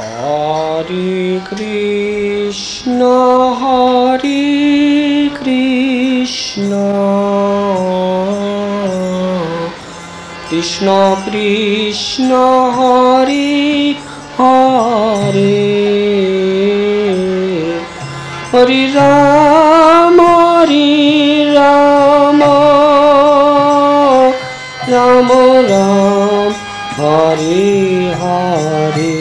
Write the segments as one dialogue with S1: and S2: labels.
S1: Hare Krishna, Krishna Krishna, Hare Hare, Hare Rama, Rama Ram, Hare Hare.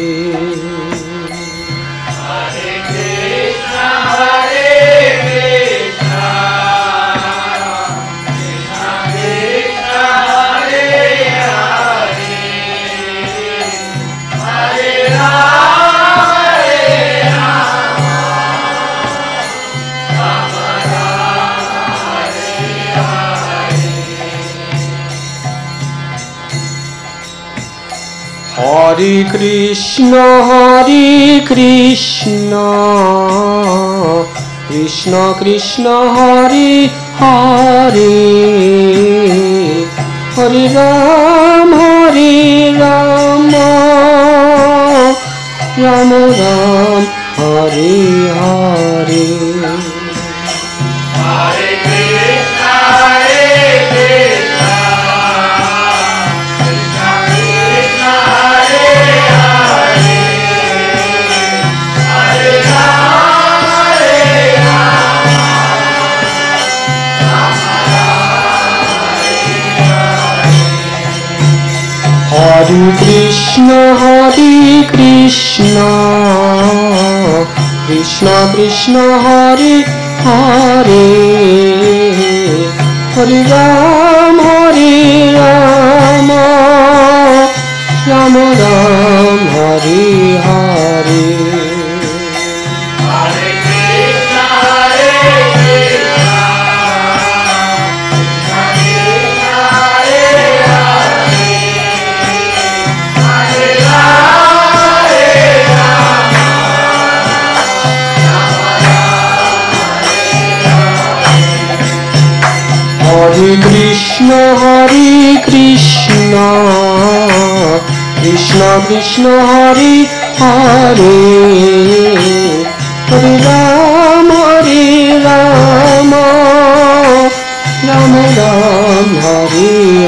S1: Hare Krishna, Krishna Krishna, Hare Hare, Hare Rama, Rama Ram, Hare Hare.
S2: Hare Krishna, Krishna Krishna, Hare Hare, Hare Rama, Rama Ram,
S1: Hare Krishna, Krishna Krishna, Hare Hare, Hare Rama, Rama Ram, Hare Hare.
S2: Hare Krishna, Krishna Krishna, Hare Hare, Hare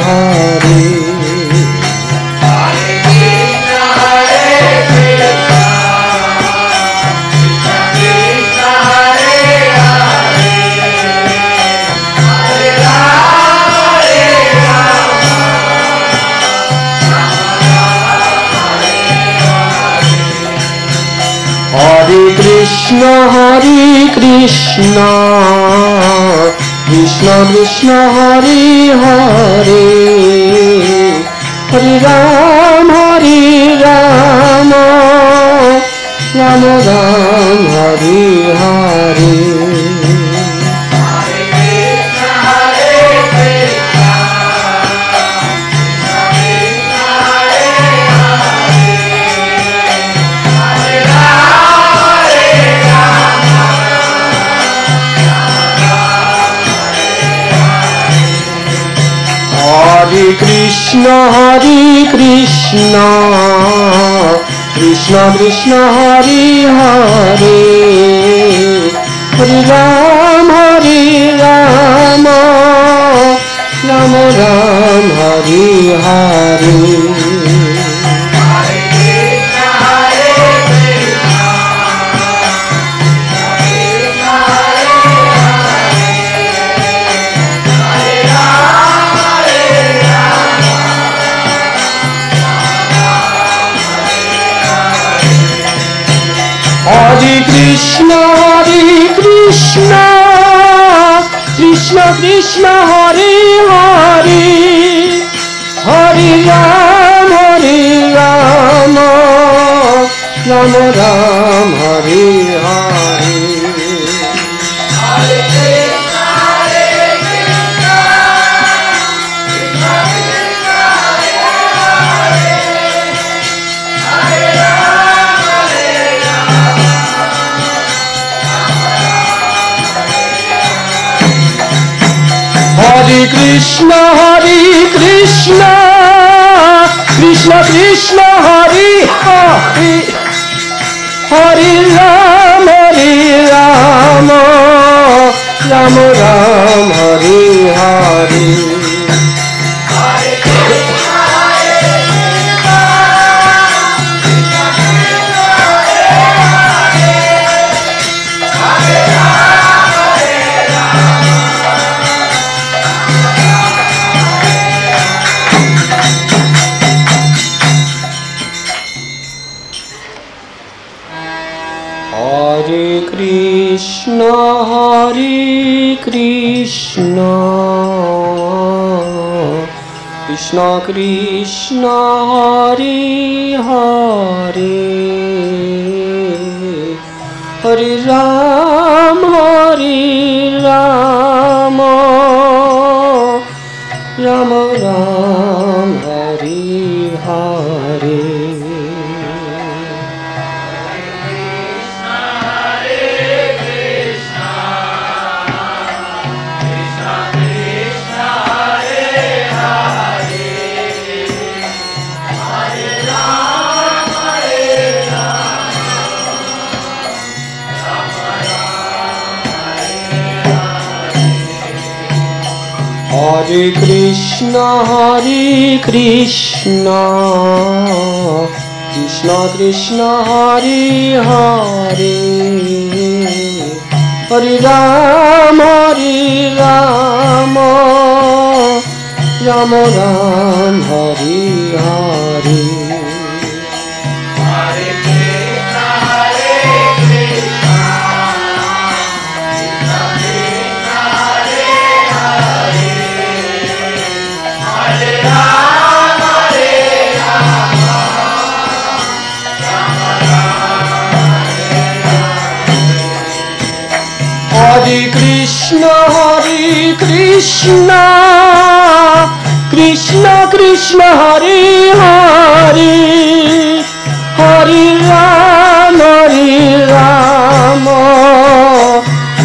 S1: Hare Krishna, Krishna Krishna, Hare Hare, Hare Rama, Rama Ram, Hare Hare.
S2: Hare Krishna, Krishna Krishna, Hare Hare, Hare
S1: Hare Krishna, Krishna Krishna, Hare Hare, Hare Rama, Rama Ram, Hare Hare. Hare Krishna, Krishna Krishna, Hare Hare, Hare Rama, Rama Ram, Hare Hare. Hare Krishna, Krishna Krishna, Hare Hare, Hare Rama, Rama Ram, Hare Hare. Hare Krishna, Krishna Krishna, Hare Hare, Hare Ram, Ram Ram, Hare Hare. Hare Krishna, Krishna Krishna, Hare Hare, Hare Ram, Ram Ram, Hare Hare. Hare Krishna, Krishna Krishna, Hare Hare, Hare Ram, Ram Ram, Hare Hare. Hare Krishna, Krishna Krishna, Hare Hare, Hare Ram,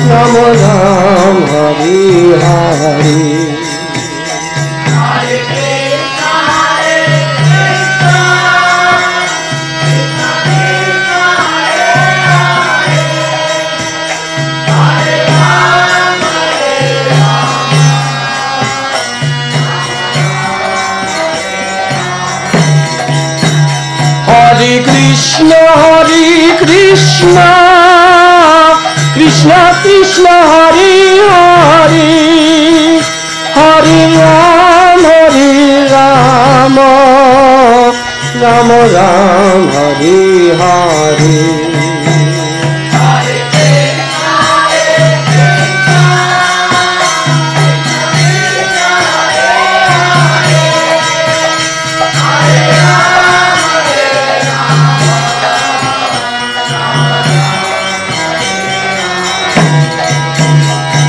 S1: Ram Ram, Hare Hare. Hare Krishna, Krishna Krishna, Hare Hare, Hare Ram, Ram Ram, Hare Hare.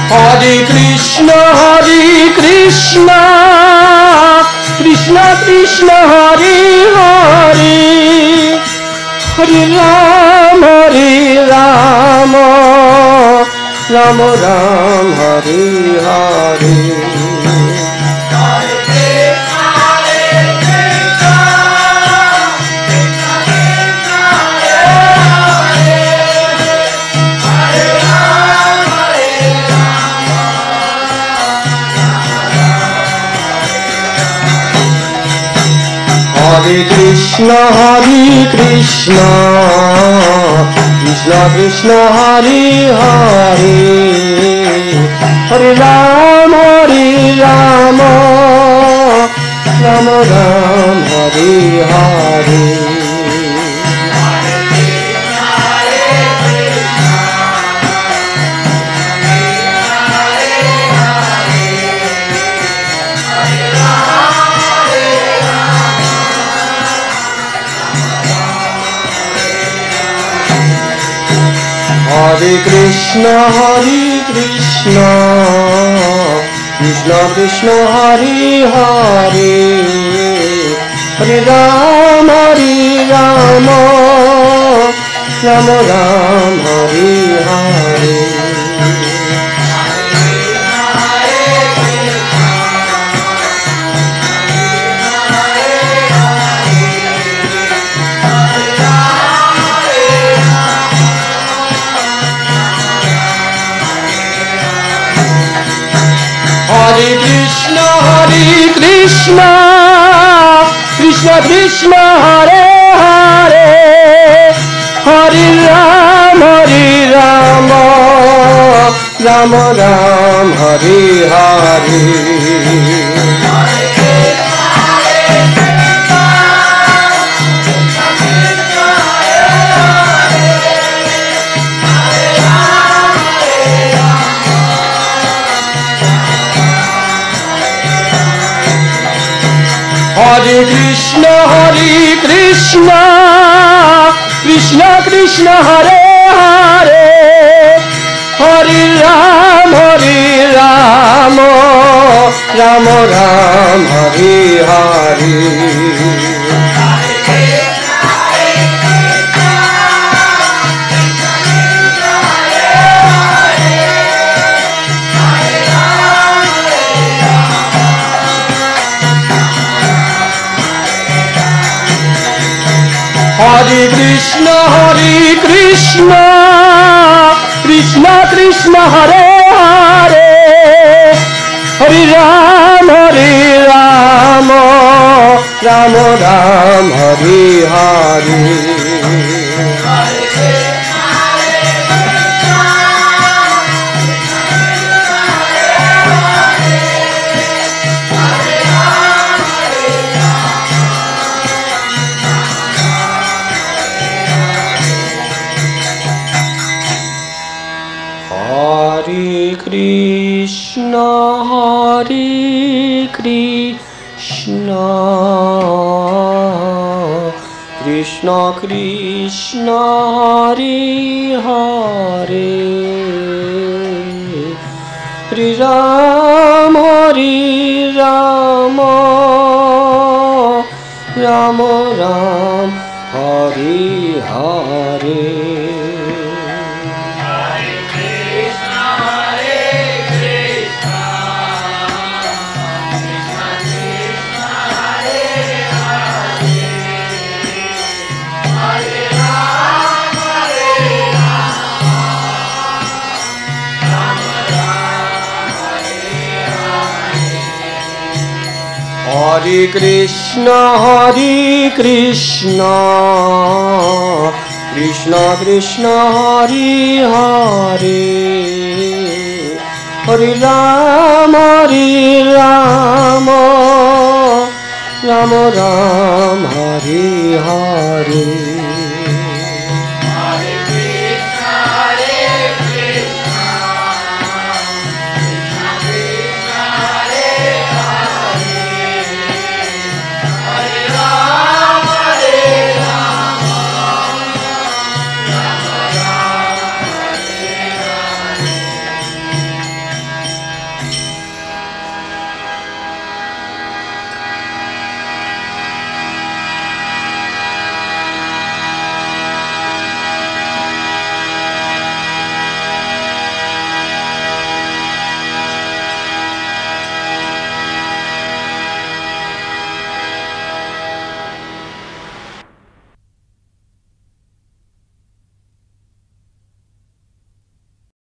S1: Hare Krishna, Krishna Krishna, Hare Hare, Hare Ram, Ram Ram, Hare Hare. Hare Krishna, Krishna Krishna, Hare Hare, Hare Ram, Ram Ram, Hare Hare. Hare Krishna, Krishna Krishna, Hare Hare, Hare Ram, Ram Ram, Hare Hare. Krishna, Krishna Krishna Hare Hare, Hare Rama, Rama Ram, Hare Hare. Hare Krishna, Krishna Krishna Hare Hare, Hare Rama, Rama Ram, Hare Hare. Hare Krishna, Krishna Krishna Hare Hare, Hare Rama, Rama Ram, Hare Hare. Hare Krishna, Krishna Krishna Hare Hare, Hare Rama, Rama Ram, Hare Hare. Hare Krishna, Krishna Krishna Hare Hare, Hare Rama, Rama Ram, Hare Hare.